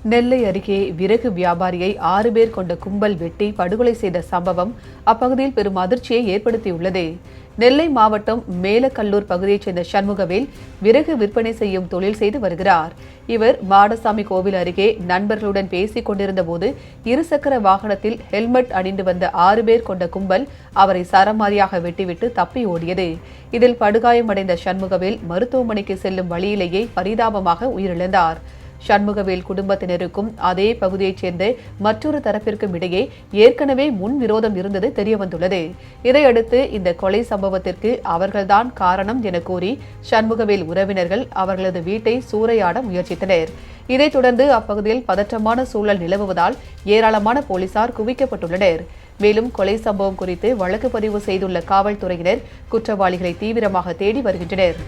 நெல்லை அருகே விறகு வியாபாரியை 6 பேர் கொண்ட கும்பல் வெட்டி படுகொலை செய்த சம்பவம் அப்பகுதியில் பெரும் அதிர்ச்சியை ஏற்படுத்தியுள்ளது. நெல்லை மாவட்டம் மேலக்கல்லூர் பகுதியைச் சேர்ந்த சண்முகவேல் விறகு விற்பனை செய்யும் தொழில் செய்து வருகிறார். இவர் மாடசாமி கோவில் அருகே நண்பர்களுடன் பேசிக் கொண்டிருந்த போது இருசக்கர வாகனத்தில் ஹெல்மெட் அணிந்து வந்த 6 பேர் கொண்ட கும்பல் அவரை சரமாரியாக வெட்டிவிட்டு தப்பி ஓடியது. இதில் படுகாயமடைந்த சண்முகவேல் மருத்துவமனைக்கு செல்லும் வழியிலேயே பரிதாபமாக உயிரிழந்தார். சண்முகவேல் குடும்பத்தினருக்கும் அதே பகுதியைச் சேர்ந்த மற்றொரு தரப்பிற்கும் இடையே ஏற்கனவே முன்விரோதம் இருந்தது தெரியவந்துள்ளது. இதையடுத்து இந்த கொலை சம்பவத்திற்கு அவர்கள்தான் காரணம் என கூறி சண்முகவேல் உறவினர்கள் அவர்களது வீட்டை சூறையாட முயற்சித்தனர். இதைத் தொடர்ந்து அப்பகுதியில் பதற்றமான சூழல் நிலவுவதால் ஏராளமான போலீசார் குவிக்கப்பட்டுள்ளனர். மேலும் கொலை சம்பவம் குறித்து வழக்கு பதிவு செய்துள்ள காவல்துறையினர் குற்றவாளிகளை தீவிரமாக தேடி வருகின்றனர்.